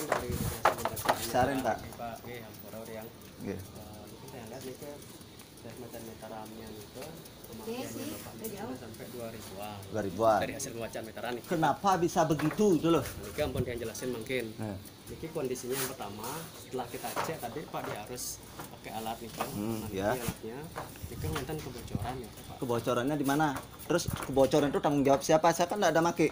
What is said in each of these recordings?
dari Sarin, Pak. Pak, ampura yang Nggih. kita lihat nih ke meter-meterannya itu Iya pemakaiannya sih, Bapak udah ini jauh. sudah sampai 2000-an. 2000-an. Dari hasil pembacaan meteran nih. Kenapa bisa begitu itu loh? Niki ampun yang jelasin mungkin. Nah, Niki kondisinya yang pertama setelah kita cek tadi Pak dia harus pakai alat nih Pak. ya. Alatnya niki ngenten kebocoran ya Pak. kebocorannya di mana? Terus kebocoran itu tanggung jawab siapa? Saya kan enggak ada make.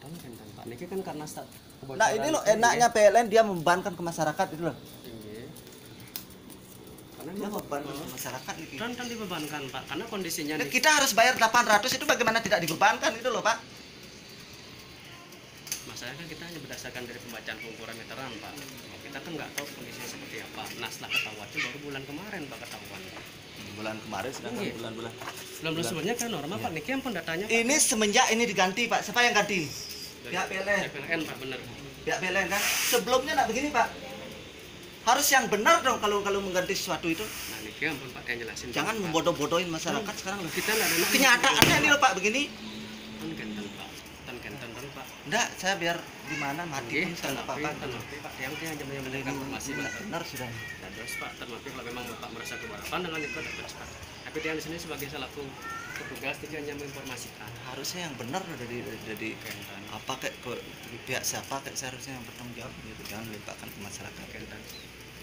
Kan Pak. Niki kan karena kebocoran. Nah, ini loh enaknya PLN dia membebankan ke masyarakat itu loh. Iya. Karena Dia membebankan ke masyarakat ini. kan dibebankan Pak karena kondisinya Nah, nih. kita harus bayar 800 itu bagaimana tidak dibebankan itu loh, Pak? Masalahnya kan kita hanya berdasarkan dari pembacaan pengukuran meteran Pak. Kita kan nggak tahu kondisinya seperti apa. Nah setelah ketahuan itu baru bulan kemarin Pak ketahuan. Bulan kemarin sedangkan Iya. bulan-bulan. Belum sebelumnya kan normal Pak. Niki ampun datanya Pak. Ini semenjak ini diganti, Pak. Siapa yang ganti? Pihak PLN. PLN Pak bener. Pihak PLN kan. Sebelumnya enggak begini, Pak. Harus yang benar dong kalau mengganti sesuatu itu. Nah Niki ampun Pak yang jelasin. Jangan Pak. membodoh-bodohin masyarakat sekarang loh. Kita nggak ada Kenyataannya ini loh, Pak, begini. Tan kenten Pak. Tan kenten Pak. Enggak, saya biar di mana mati pun saya enggak apa-apa. Tapi Pak yang hanya menyampaikan informasi Pak. Benar sudah. Dan terus Pak, terlebih kalau memang Bapak merasa keberatan dengan itu ada terus Pak. Tapi dia di sini sebagai selaku petugas dia hanya menginformasikan. Harusnya yang benar dari apa kayak ke pihak siapa kayak seharusnya yang bertanggung jawab gitu. Jangan limpahkan ke masyarakat. Kentan.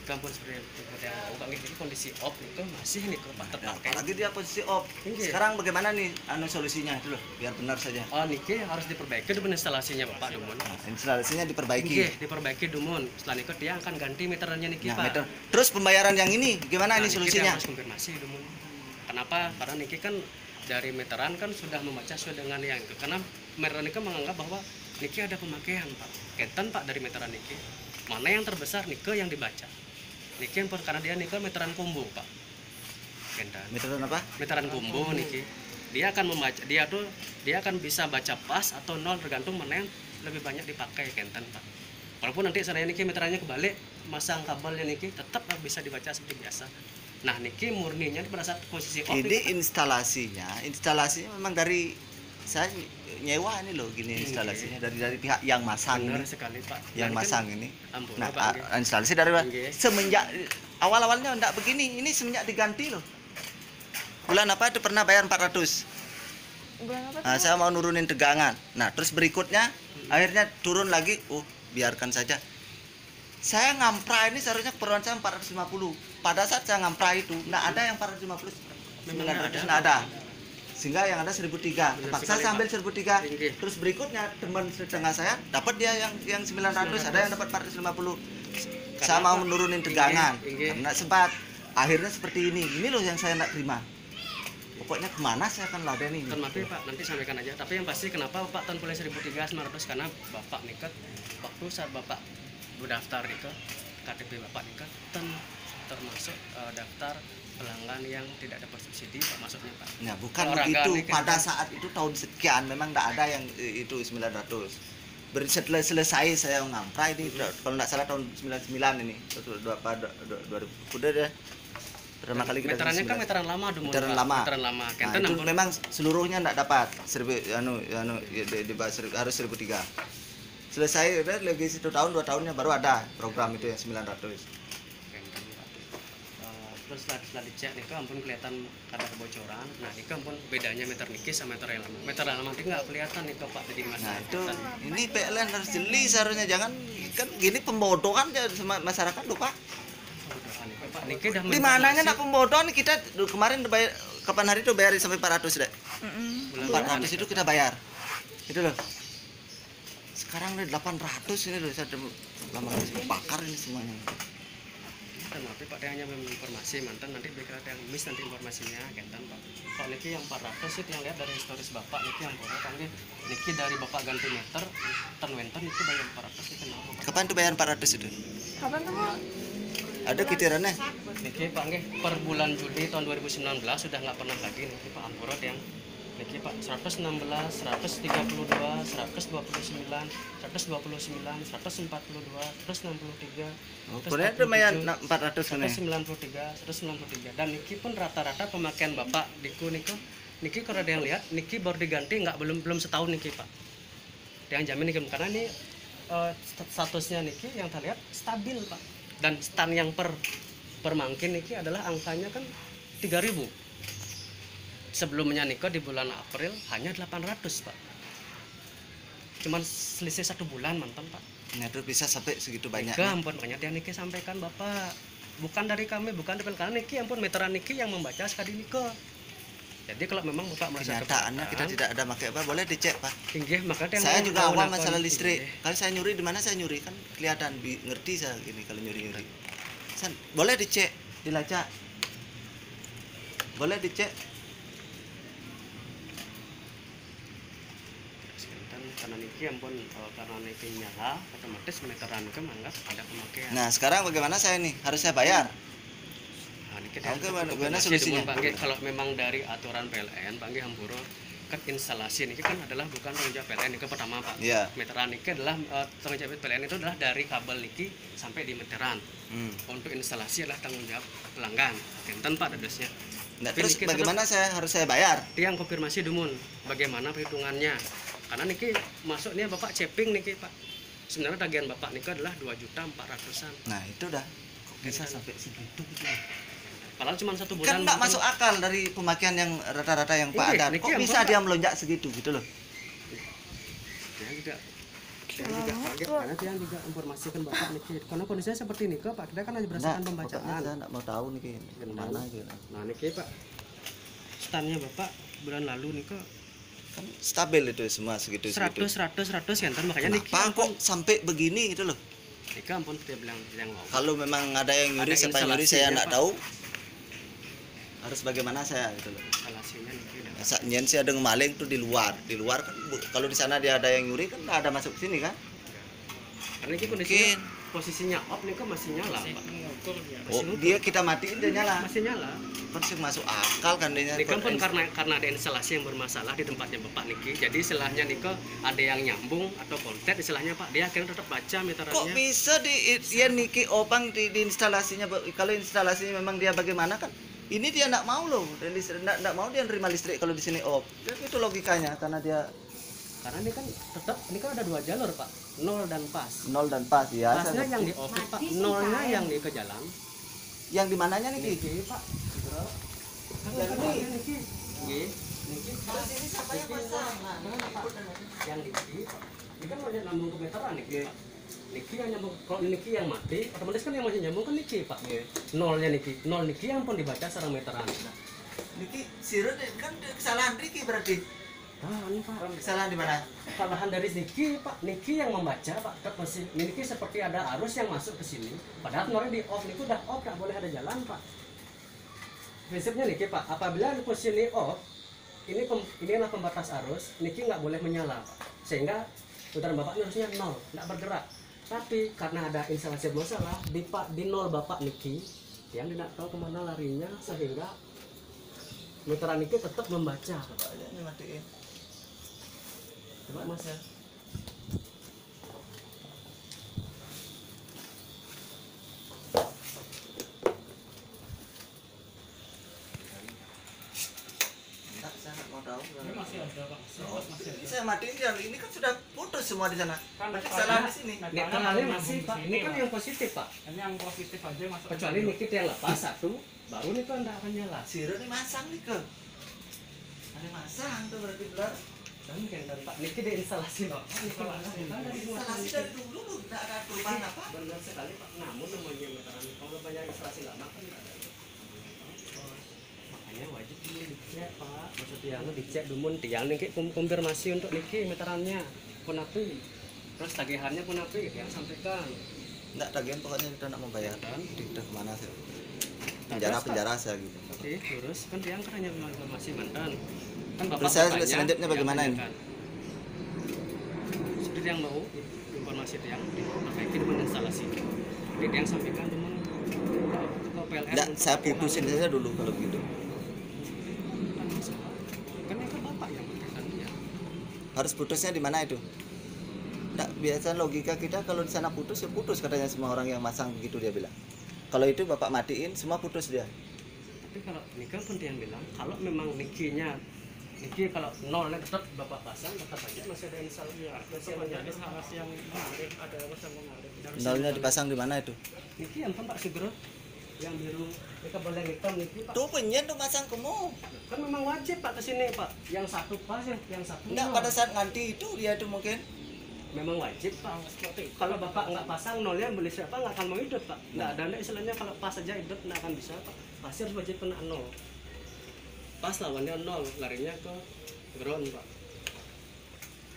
Kampung seperti yang Bapak ini kondisi op itu masih nih Pak Nah, terpakai. apalagi dia posisi op. Iya. Sekarang bagaimana nih solusinya itu loh, biar benar saja. Oh niki harus diperbaiki dulu instalasinya Bapak Dumun. Nah, instalasinya diperbaiki. Nggih, diperbaiki Dumun. Setelah itu dia akan ganti meterannya niki Nah, Pak. meter. Terus pembayaran yang ini gimana ini niki solusinya? dia harus konfirmasi Dumun. Kenapa? Karena niki kan dari meteran kan sudah membaca sesuai dengan yang itu. Karena meteran niki menganggap bahwa niki ada pemakaian Pak. Kenten Pak dari meteran niki. Mana yang terbesar niki yang dibaca. Niki yang karena dia niki meteran kumbu Pak. Kenten. Meteran apa? Meteran kumbu niki. Dia akan membaca dia akan bisa baca pas atau nol tergantung mana yang lebih banyak dipakai kenten Pak. Walaupun nanti seandainya niki meterannya kebalik, masang kabelnya niki tetap bisa dibaca seperti biasa. Nah niki murninya pada saat posisi off Ini instalasinya memang dari saya nyewa ini loh gini instalasinya dari pihak yang masang benar ini. sekali Pak. Yang Dan masang kan, ini. ampun, Nah, Pak, nggih. instalasi dari Nggih. semenjak awal-awalnya enggak begini. Ini semenjak diganti loh. Bulan apa itu pernah bayar 400. Bulan apa Nah, tuh? saya mau nurunin tegangan. Nah, terus berikutnya akhirnya turun lagi. Oh, biarkan saja. Saya ngampra ini seharusnya keperluan saya 450. Pada saat saya ngampra itu, enggak ada yang 450. Memang 900 ada. enggak ada. Sehingga yang ada 1003. Benar Terpaksa sekali, saya ambil Pak. 1003. Tinggi. Terus berikutnya teman setengah saya dapat dia yang 900, ada yang dapat 450. Saya mau Pak? menurunin tegangan Tinggi. karena sempat akhirnya seperti ini. Ini loh yang saya enggak terima. Pokoknya kemana saya akan ladeni ini. Tan maaf ya, Pak, nanti sampaikan aja. Tapi yang pasti kenapa Bapak tan boleh 1.300 karena Bapak niket waktu saat Bapak berdaftar niket KTP Bapak niket tan termasuk daftar pelanggan yang tidak dapat subsidi Pak masuknya Pak. Nah, bukan Orang begitu. gani kan. Pada saat itu tahun sekian memang tidak ada yang itu 900. Setelah selesai saya ngampra ini kalau tidak salah tahun 99 ini. 2000 udah deh. Pertama kali kita Meterannya kan meteran lama dulu. Meteran lama. Meteran lama. Nah, Kenten itu ampun. memang seluruhnya tidak dapat. Harus 1003. Selesai udah lagi 1 tahun 2 tahunnya baru ada program itu yang 900. Kenten, Pak. Terus setelah dicek nih ampun kelihatan ada kebocoran. Nah, ini ampun bedanya meter niki sama meter yang lama. Meter yang lama nanti nggak kelihatan nih Pak jadi mas. Nah, itu ini PLN harus jeli seharusnya, jangan kan gini pembodohan ya sama masyarakat lupa. Pak niki udah Di mananya nak pembodohan kita kemarin bayar, kapan hari itu bayar sampai 400 deh. 400 itu kita bayar. Itu loh. Sekarang udah 800 ini loh, saya lama bakar ini semuanya. Tapi Pak dia hanya informasi mantan nanti berikan ada yang miss nanti informasinya kentan Pak. Pak niki yang 400 itu yang lihat dari historis Bapak niki yang boleh kan niki dari Bapak ganti meter ten niki bayar 400 itu kenapa Pak? Kapan tuh bayar 400 itu? Kapan tuh Pak? Ada kitirannya. Niki Pak nggih per bulan Juli tahun 2019 sudah nggak pernah lagi niki Pak Ampurot yang niki Pak 116, 132, 129, 129, 142, 163, Kemudian itu bayar 400 kan ya? 193 dan niki pun rata-rata pemakaian Bapak diku niki kalau ada yang lihat niki baru diganti nggak belum setahun niki Pak. Yang jamin niki karena ini statusnya niki yang terlihat stabil pak, dan stan yang per mangkin niki adalah angkanya kan 3.000. Sebelumnya niko di bulan April hanya 800 pak, cuman selisih 1 bulan mantan pak. Nah, itu bisa sampai segitu banyak. Niki ampun banyak yang niki sampaikan bapak, bukan dari kami, bukan dari karena niki ampun meteran niki yang membaca sekali niko. Jadi kalau memang bapak merasa Kenyataannya kita tidak ada pakai apa, boleh dicek pak. tinggi maka Saya juga awam masalah listrik. Kalau saya nyuri di mana saya nyuri kan kelihatan, ngerti saya gini kalau nyuri-nyuri. Boleh dicek, dilacak. Boleh dicek. Karena niki ampun karena niki nyala otomatis meteran ke menganggap ada pemakaian. Nah, sekarang bagaimana saya nih? Harus saya bayar? Nah, niki Oke, tetap bagaimana koordinasi solusinya? dengan Pak Nggih. Kalau memang dari aturan PLN Pak Nggih Hampuro kan instalasi niki kan adalah bukan tanggung jawab PLN niki pertama Pak. Iya. Meteran niki adalah tanggung jawab PLN itu adalah dari kabel niki sampai di meteran. Untuk instalasi adalah tanggung jawab pelanggan. Enten Pak dadosnya. Nah, Tapi terus niki bagaimana harus saya bayar? tiang konfirmasi dumun bagaimana perhitungannya, karena niki masuknya bapak ceping niki pak, sebenarnya tagihan bapak niki adalah 2.400.000-an. Nah, itu dah kok bisa sampai segitu gitu. Padahal cuma 1 bulan Kan nggak gitu. masuk akal dari pemakaian yang rata-rata yang Pak Iya, ada. niki Kok yang bisa Bapak- dia melonjak segitu gitu loh? Dia juga kaget karena dia juga informasikan bapak niki, karena kondisinya seperti ini pak, kita kan hanya berdasarkan Pokoknya pembacaan. saya nggak mau tahu nih gimana gitu. Nah niki pak, standnya bapak bulan lalu niki Kan stabil itu semua segitu 100 ya ntar makanya niki Kenapa kok sampai begini gitu loh? niki ampun dia bilang yang mau. Kalau memang ada yang nyuri, Ada siapa yang nyuri instalasinya, saya nggak Pak. tahu. Harus bagaimana saya gitu loh. Instalasinya niki udah Masa nyen sih ada maling tuh di luar kan kalau di sana dia ada yang nyuri kan nggak ada masuk sini kan? karena niki Mungkin. kondisinya posisinya off niki masih nyala pak. Oh, dia kita matiin dia nyala. Masih nyala. Kan sih masuk akal kan dia. Niko pun karena ada instalasi yang bermasalah di tempatnya Bapak Niki. Jadi istilahnya Niko ada yang nyambung atau kontak istilahnya Pak. Dia akhirnya tetap baca Kok meterannya. bisa dia Niki opang di instalasinya? Kalau instalasinya memang dia bagaimana kan? Ini dia nggak mau loh, nggak mau dia nerima listrik kalau di sini off. Itu logikanya karena dia Karena ini kan tetap ini kan ada 2 jalur Pak, 0 dan pas. nol dan pas ya. Pasnya yang di off Pak, nolnya yang di ke jalan. Yang di mananya Niki? Niki Pak. Bro. Kan ini Niki. Nggih. Niki. Terus ini siapa yang pasang? Yang Niki. Ini kan mau nyambung ke meteran Niki. Pak. Niki yang nyambung, kalau Niki yang mati, otomatis kan yang masih nyambung kan Niki Pak. Nolnya Niki, nol Niki yang pun dibaca secara meteran. Niki sirut kan kesalahan Niki berarti. Ini Pak. Kesalahan di mana? Kesalahan dari Niki Pak. Niki yang membaca Pak. Niki seperti ada arus yang masuk ke sini. Padahal nolnya di off, Niki udah off, nggak boleh ada jalan Pak. Prinsipnya Niki Pak, apabila posisi ini off, ini adalah pembatas arus, Niki nggak boleh menyala Pak. Sehingga putaran Bapak ini harusnya nol, nggak bergerak. Tapi karena ada instalasi bermasalah di nol Bapak Niki, yang tidak tahu kemana larinya sehingga meteran Niki tetap membaca. Coba aja ini matiin. Coba Mas ya. Enggak, saya nggak mau tahu. Ini masih ada Pak. Masih ada. Saya matiin dia. Ini kan sudah putus semua di sana. Kan Berarti netralnya- kesalahan di sini. Netralnya masih Pak. Ini kan Pak. yang positif Pak. Ini yang positif aja masuk. Kecuali Niki yang lepas satu, baru nih kan tidak akan nyala. Sirut ini masang nih ke. Ada masang tuh berarti benar. Dan mungkin dari Pak Niki di instalasi Pak. Niki mana? Kan dari Instalasi dari dulu loh, nggak ada perubahan apa. Benar sekali Pak. Namun namanya meteran kalau banyak instalasi lama kan nggak ada. Makanya wajib dulu dicek Pak. Maksud tiangnya dicek dulu tiang Niki konfirmasi untuk Niki meterannya pun api. Terus tagihannya pun api yang sampaikan. Enggak, tagihan pokoknya kita nggak mau bayar. Kan? Udah kemana sih? Terus, Penjara saya gitu. Oke, lurus kan tiang kan hanya informasi mantan. Kan Bapak Terus saya bertanya, selanjutnya tiang bagaimana ini? tanyakan. Seperti yang mau informasi tiang diperbaiki dengan instalasi. Jadi tiang sampaikan teman kalau PLN. Enggak, untuk saya pakai putusin hal- saja dulu kalau gitu. Kan masalah. Kan yang ke Bapak yang menentukan dia. Harus putusnya di mana itu? Enggak, biasa logika kita kalau di sana putus ya putus katanya semua orang yang masang begitu dia bilang. Kalau itu Bapak matiin semua putus dia. Tapi kalau Nika pun yang bilang kalau memang Nikinya Niki kalau nolnya tetap bapak pasang, tetap aja masih ada install. Iya, besok aja ada masih yang menarik, ada yang menarik. Nolnya dipasang di mana itu? Niki yang Pak Sugro, yang biru, ini kabel yang hitam niki Pak. Tuh penyen tuh masang kamu. Kan memang wajib Pak kesini Pak. Yang satu pas, yang satu Enggak, nol. pada saat nganti itu dia tuh mungkin. Memang wajib Pak. Kalau bapak nggak pasang nolnya beli siapa nggak akan mau hidup Pak. Nggak ada istilahnya kalau pas saja hidup nggak akan bisa Pak. Pasti harus wajib kena nol. Pas lawannya nol, larinya ke ground Pak.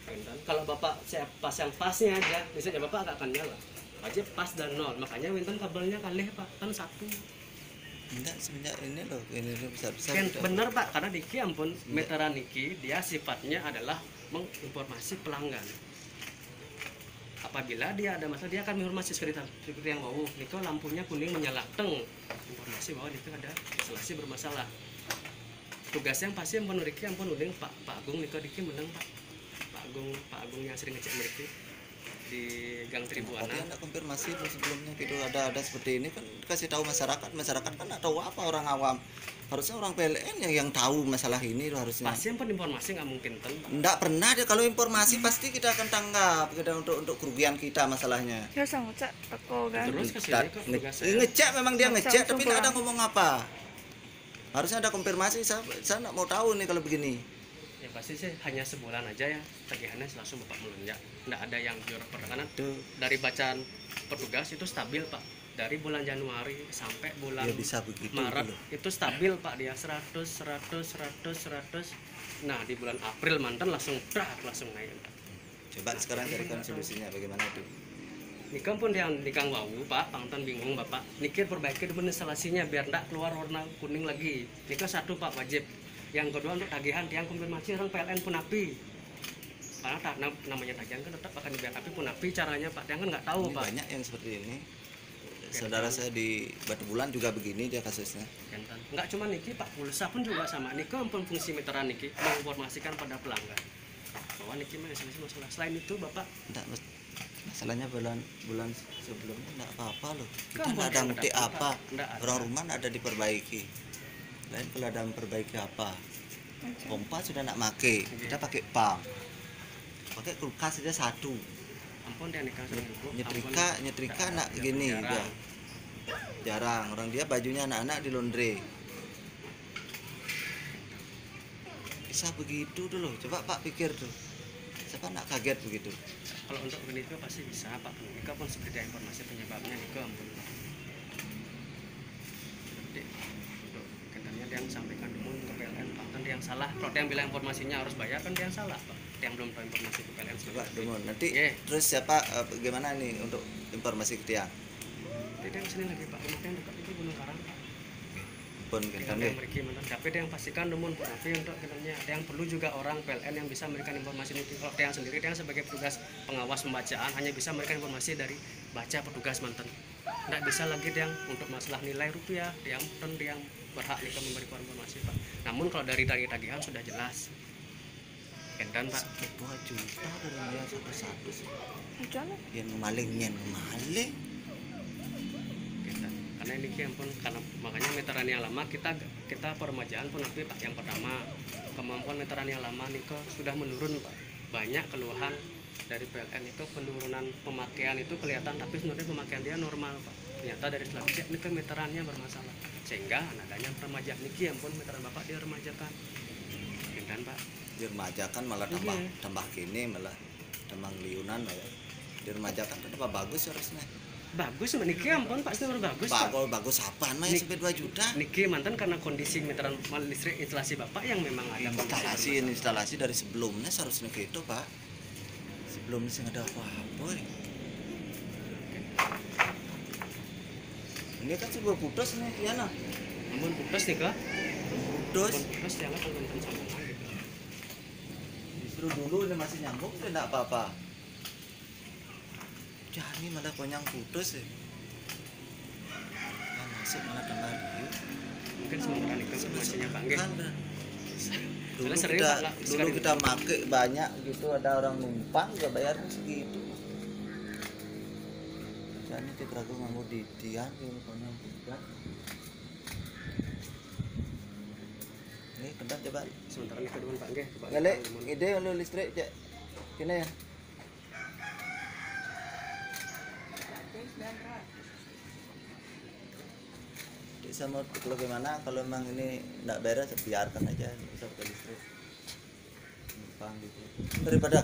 Dan kalau bapak saya pas yang pasnya aja, misalnya bapak nggak akan nyala. Wajib pas dan nol. Makanya Winton kabelnya kalih Pak, kan satu. Enggak, semenjak ini loh besar-besar. Kan benar Pak, karena Niki ampun meteran Niki dia sifatnya adalah menginformasi pelanggan. Apabila dia ada masalah, dia akan menginformasi seperti yang bau. Niko lampunya kuning menyala, teng. Informasi bahwa Niko ada instalasi bermasalah. Tugas yang pasti ampun Niki ampun udah Pak Agung Niko Diki menang Pak Agung yang sering ngecek Niki di Gang Tribuana. Tapi anda konfirmasi tuh sebelumnya gitu ada seperti ini kan kasih tahu masyarakat kan nggak tahu apa orang awam. Harusnya orang PLN yang tahu masalah ini tuh harusnya. Pasti ampun informasi nggak mungkin ten. Enggak pernah dia kalau informasi pasti kita akan tanggap kita untuk kerugian kita masalahnya. Terus sama cak teko kan. Terus kesini kok tugas saya. Ngecek memang dia ngecek tapi Langsung nggak ada ngomong apa. Harusnya ada konfirmasi saya nggak mau tahu nih kalau begini. Ya pasti sih hanya sebulan aja ya tagihannya langsung bapak melonjak. Nggak ada yang jor pertekanan. Tuh. Dari bacaan petugas itu stabil Pak. Dari bulan Januari sampai bulan Ya bisa begitu Maret loh. itu stabil Pak dia 100. Nah di bulan April mantan langsung langsung naik Pak. Coba sekarang carikan solusinya bagaimana itu. Nikah pun yang nikang wau Pak, Pangton bingung Bapak. Nikir perbaiki dulu instalasinya biar enggak keluar warna kuning lagi. Nikah satu Pak wajib. Yang kedua untuk tagihan tiang konfirmasi orang PLN Punapi. Karena namanya tagihan kan tetap akan dibayar tapi Punapi caranya Pak tiang kan nggak tahu Ini Pak. banyak yang seperti ini. Saudara saya di Batu Bulan juga begini dia kasusnya. Kentan. Nggak cuma Niki Pak, Pulsa pun juga sama. Niki ampun fungsi meteran Niki menginformasikan pada pelanggan bahwa Niki mah masalah. Selain itu Bapak Enggak, masalahnya bulan sebelumnya enggak apa-apa loh. Kita Kamu enggak ada yang ngerti mendapat, apa. enggak ada. Orang rumah enggak ada diperbaiki. Lain kalau ada memperbaiki apa? Pompa sudah nak make, kita pakai pump. Pakai kulkas saja satu. ampun dia nikah sama ibu. Nyetrika nak gini juga. Jarang. Orang dia bajunya anak-anak di laundry. Bisa begitu dulu. Coba Pak pikir tuh. Siapa nak kaget begitu? Kalau untuk Niko pasti bisa Pak. Niko pun seperti informasi penyebabnya Niko ampun. Jadi untuk katanya dia yang sampaikan dulu ke PLN Pak kan dia yang salah. Kalau dia yang bilang informasinya harus bayar kan dia yang salah Pak. Dia yang belum tahu informasi ke PLN. Coba dulu. Nanti Iya. terus siapa bagaimana nih untuk informasi ke dia? Jadi dia kesini lagi Pak. Rumah yang dekat itu Gunung Karang Pak. Pun Kita kita yang memiliki mantan. Tapi dia yang pastikan namun tapi untuk katanya ada yang perlu juga orang PLN yang bisa memberikan informasi ini. Kalau dia yang sendiri dia yang sebagai petugas pengawas pembacaan hanya bisa memberikan informasi dari baca petugas mantan. Nggak bisa lagi dia yang untuk masalah nilai rupiah dia yang berhak nih memberikan informasi Pak. Namun kalau dari tagihan sudah jelas. Kendan Pak. 2 juta dari dia satu-satu sih. Gimana? Yang maling. Kendan. Karena ini ampun karena makanya meteran yang lama kita peremajaan pun tapi Pak yang pertama kemampuan meteran yang lama Niko sudah menurun Pak. Banyak keluhan dari PLN itu penurunan pemakaian itu kelihatan tapi sebenarnya pemakaian dia normal Pak. Ternyata dari setelah cek ini meterannya bermasalah sehingga adanya peremajaan Niki ampun meteran Bapak dia remajakan. Kendan Pak. Diremajakan malah tambah kini malah tambah liunan ya. Diremajakan kan tambah bagus harusnya. Bagus Niki ampun Pak sudah bagus Pak. Bagus apaan mah ya sampai 2 juta. Niki mantan karena kondisi meteran listrik instalasi Bapak yang memang ada Instalasi dari sebelumnya seharusnya gitu Pak. Sebelumnya sih nggak ada apa-apa. Ini kan sebuah putus nih, ya nah. ampun putus nih kak. Putus. Putus jangan kalau nonton sambungan gitu. Justru dulu ini masih nyambung, udah nggak apa-apa. Jadi malah konyang putus ya. Nah, masuk malah tambah liu. Mungkin sementara itu informasinya Pak Nggih. Kan, dulu Soalnya sering, kita Pak, dulu sekali kita make banyak gitu, ada orang numpang juga bayarnya segitu. Jadi kita ragu nganggo di tiang ini konyang putus. Ini Ini kendang coba. Sementara ini kedua Pak nggih, coba. Lele, ide lu listrik cek. Kene ya. Bisa mau kalau gimana kalau memang ini enggak beres biarkan aja bisa pakai listrik. Numpang gitu. Daripada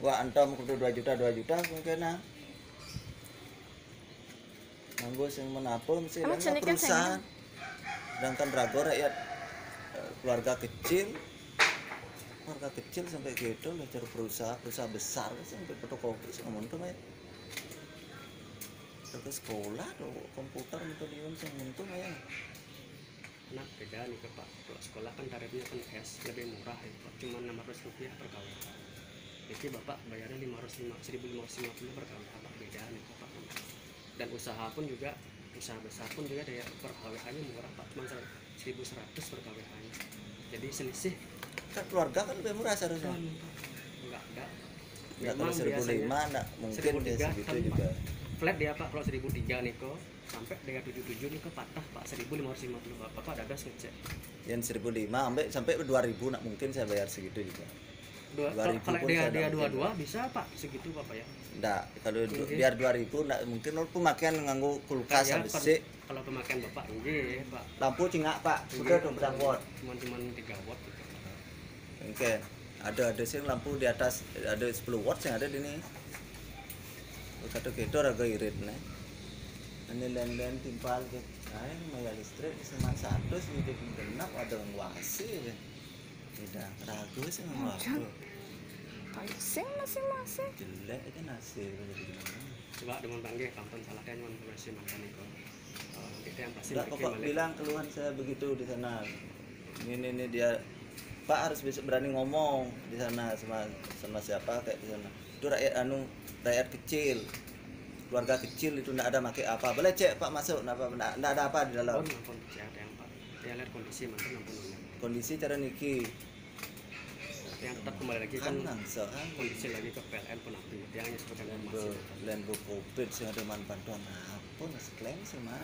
wah antam kudu 2 juta mungkin nah. Nganggo sing menapun sih Emang kan sini kan perusahaan. Sedangkan rago rakyat keluarga kecil sampai gitu lah cari perusahaan besar sampai fotokopi ngomong tuh ya ke sekolah tuh komputer itu diun sing untung ya Nah, beda nih ke Pak. Kalau sekolah kan tarifnya kan cash lebih murah ya Pak. Cuma 600 rupiah per KWH. Jadi Bapak bayarnya 1.550 per KWH Pak. Beda nih ke Pak. Dan usaha besar pun juga daya per KWH-nya murah Pak. Cuma 1.100 per KWH-nya. Jadi selisih kan keluarga kan lebih murah seharusnya enggak ada. nggak kalau 1.500 enggak mungkin ya 1.300 segitu kan, juga Pak. Flat dia Pak, kalau 1.003 nih kok sampai dengan 77 nih kok patah Pak 1.550 Bapak ada gas ngecek. yang 1.500 sampai 2.000 nak mungkin saya bayar segitu juga. Kalau 2.000 pun dia saya nggak mungkin. 22 bisa Pak segitu Bapak ya. Enggak, kalau Mungkin. biar 2.000 enggak mungkin pemakaian nganggo kulkas Ya, besi. kalau pemakaian Bapak nggih Pak. Lampu cingak Pak, sudah dong berapa watt. Cuman 3 watt gitu. Oke. Ada sih lampu di atas ada 10 watt yang ada di ini. Kata gitu harga irit nih. Ini len timpal ke. Nah, ini maya listrik cuma 100 gitu genap ada wasi ya. Tidak ragu sih ngomong. Pusing masing-masing. Jelek aja nasi Coba dengan panggil kampung salah kan cuma masih makan itu. Kita yang pasti Enggak pokok bilang keluhan saya begitu di sana. Ini dia Pak harus bisa berani ngomong di sana sama siapa kayak di sana. Itu rakyat kecil. Keluarga kecil itu enggak ada pakai apa. Boleh cek Pak masuk enggak ada apa di dalam. Nampun ada yang Pak. Dia lihat kondisi mantan nampun. Kondisi cara niki Yang tetap kembali lagi kan kan langsung kan kondisi lagi ke PLN penampil. Dia hanya sebagai informasi. Lembu Covid sing ada bantuan apa mas klaim sih mah.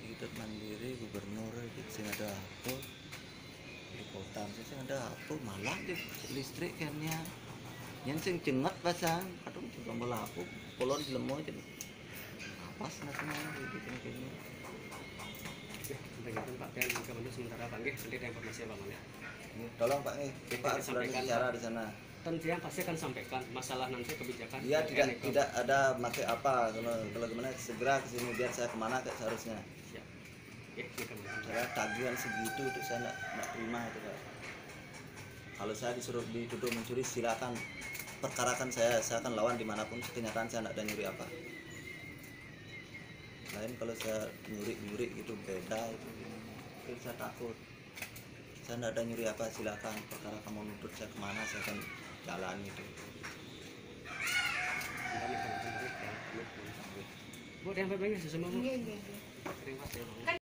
Hidup mandiri gubernur gitu sing ada apa di kota sing ada apa malah di listrik kayaknya yang sing cenget pasang aduh juga malah aku kolon lemo aja apa sih gitu kayaknya Sampai gitu Pak dan kemudian sementara panggil nanti ada informasi apa ya. ini tolong Pak nih Pak harus berani bicara di sana. Tentunya pasti akan sampaikan masalah nanti kebijakan. Iya PLN itu. tidak ada pakai apa kalau gimana segera ke sini biar saya kemana kayak seharusnya. Siap. Ya, ini kemudian. Saya tagihan segitu itu saya nggak terima itu Pak. Kalau saya dituduh mencuri silakan perkarakan saya akan lawan dimanapun. Kenyataan saya nggak ada nyuri apa. Lain kalau saya nyuri gitu beda itu. Mungkin saya takut. Saya nggak ada nyuri apa silakan perkara kamu nuntut saya kemana saya akan jalan itu. Bu, yang apa-apa ya, semua Bu. Terima kasih.